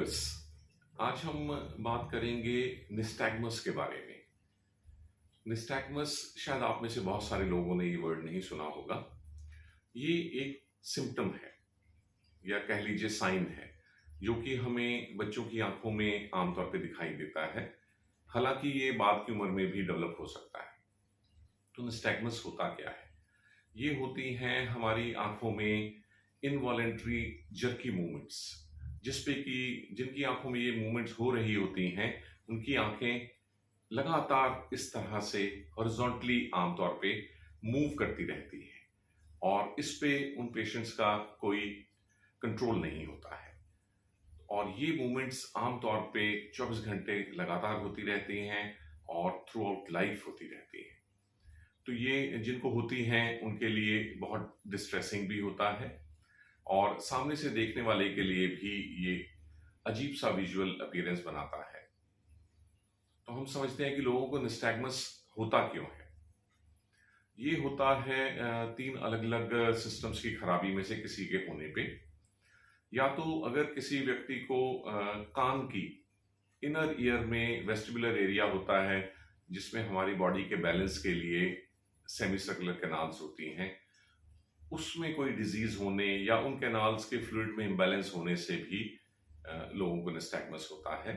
Viewers, आज हम बात करेंगे निस्टैग्मस के बारे में। निस्टैग्मस शायद आप में से बहुत सारे लोगों ने ये वर्ड नहीं सुना होगा। ये एक सिम्टम है या कह लीजिए साइन है, जो कि हमें बच्चों की आंखों में आमतौर पे दिखाई देता है। हालांकि ये बाद की उम्र में भी डेवलप हो सकता है। तो निस्टैग्मस होता क्या है? ये होती हैं हमारी आंखों में इनवॉलेंट्री जर्की मूवमेंट्स, जिसपे कि जिनकी आंखों में ये मूवमेंट्स हो रही होती हैं, उनकी आंखें लगातार इस तरह से हॉरिजॉन्टली आमतौर पे मूव करती रहती हैं और इस पे उन पेशेंट्स का कोई कंट्रोल नहीं होता है। और ये मूवमेंट्स आमतौर पे 24 घंटे लगातार होती रहती हैं और थ्रू आउट लाइफ होती रहती हैं। तो ये जिनको होती हैं उनके लिए बहुत डिस्ट्रेसिंग भी होता है और सामने से देखने वाले के लिए भी ये अजीब सा विजुअल अपीयरेंस बनाता है। तो हम समझते हैं कि लोगों को निस्टैग्मस होता क्यों है। ये होता है तीन अलग अलग सिस्टम्स की खराबी में से किसी के होने पे। या तो अगर किसी व्यक्ति को कान की इनर ईयर में वेस्टिबुलर एरिया होता है, जिसमें हमारी बॉडी के बैलेंस के लिए सेमी सर्कुलर कैनाल्स होती हैं, उसमें कोई डिजीज होने या उन कैनाल्स के फ्लूइड में इम्बैलेंस होने से भी लोगों को निस्टैग्मस होता है।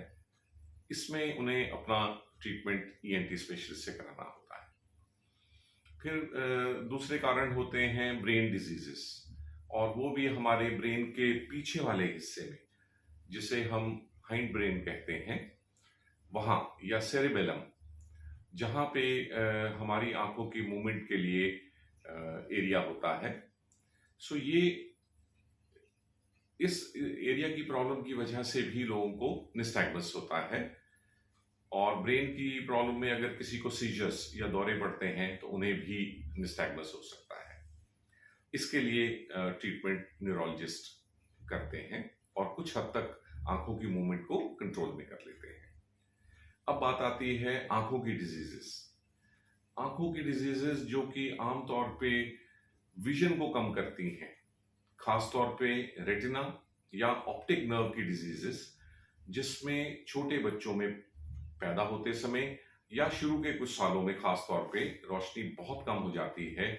इसमें उन्हें अपना ट्रीटमेंट ईएनटी स्पेशलिस्ट से कराना होता है। फिर दूसरे कारण होते हैं ब्रेन डिजीजेस, और वो भी हमारे ब्रेन के पीछे वाले हिस्से में, जिसे हम हाइंड ब्रेन कहते हैं, वहाँ या सेरेबेलम, जहाँ पे हमारी आंखों की मूवमेंट के लिए एरिया होता है। सो ये इस एरिया की प्रॉब्लम की वजह से भी लोगों को निस्टैग्मस होता है। और ब्रेन की प्रॉब्लम में अगर किसी को सीजर्स या दौरे पड़ते हैं तो उन्हें भी निस्टैग्मस हो सकता है। इसके लिए ट्रीटमेंट न्यूरोलॉजिस्ट करते हैं और कुछ हद तक आंखों की मूवमेंट को कंट्रोल में कर लेते हैं। अब बात आती है आंखों की डिजीजेस। आंखों की डिजीजेस जो कि आमतौर पे विजन को कम करती हैं, खासतौर पे रेटिना या ऑप्टिक नर्व की डिजीजेस, जिसमें छोटे बच्चों में पैदा होते समय या शुरू के कुछ सालों में खासतौर पे रोशनी बहुत कम हो जाती है,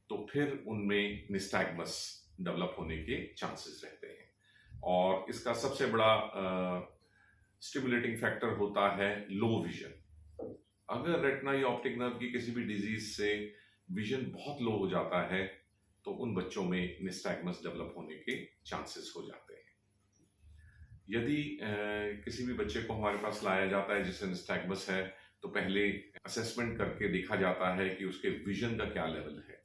तो फिर उनमें निस्टैग्मस डेवलप होने के चांसेस रहते हैं। और इसका सबसे बड़ा स्टिमुलेटिंग फैक्टर होता है लो विजन। अगर रेटिना या ऑप्टिक नर्व की किसी भी डिजीज से विजन बहुत लो हो जाता है, तो उन बच्चों में निस्टैग्मस डेवलप होने के चांसेस हो जाते हैं। यदि किसी भी बच्चे को हमारे पास लाया जाता है जिसे निस्टैग्मस है, तो पहले असेसमेंट करके देखा जाता है कि उसके विजन का क्या लेवल है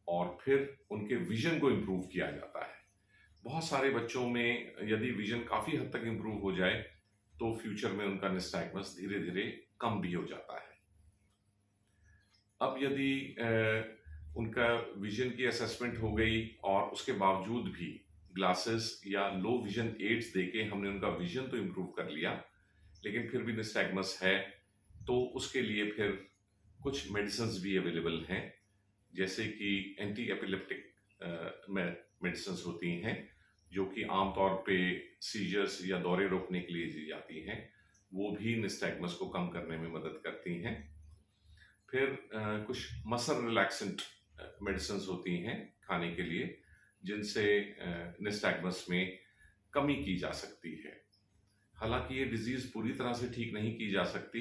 और फिर उनके विजन को इम्प्रूव किया जाता है। बहुत सारे बच्चों में यदि विजन काफ़ी हद तक इम्प्रूव हो जाए तो फ्यूचर में उनका निस्टैग्मस धीरे धीरे कम भी हो जाता है। अब यदि उनका विजन की असेसमेंट हो गई और उसके बावजूद भी ग्लासेस या लो विजन एड्स देके हमने उनका विजन तो इम्प्रूव कर लिया, लेकिन फिर भी निस्टैग्मस है, तो उसके लिए फिर कुछ मेडिसिन्स भी अवेलेबल हैं, जैसे कि एंटी एपिलेप्टिक मेडिसिन्स होती हैं, जो कि आमतौर पे सीजर्स या दौरे रोकने के लिए दी जाती हैं। वो भी निस्टैग्मस को कम करने में मदद करती हैं। फिर कुछ मसल रिलैक्सेंट मेडिसिन्स होती हैं खाने के लिए, जिनसे निस्टैग्मस में कमी की जा सकती है। हालांकि ये डिजीज पूरी तरह से ठीक नहीं की जा सकती,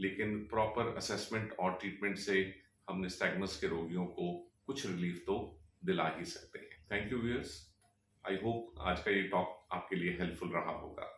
लेकिन प्रॉपर असेसमेंट और ट्रीटमेंट से हम निस्टैग्मस के रोगियों को कुछ रिलीफ तो दिला ही सकते हैं। Thank you viewers. I hope आज का ये टॉक आपके लिए हेल्पफुल रहा होगा।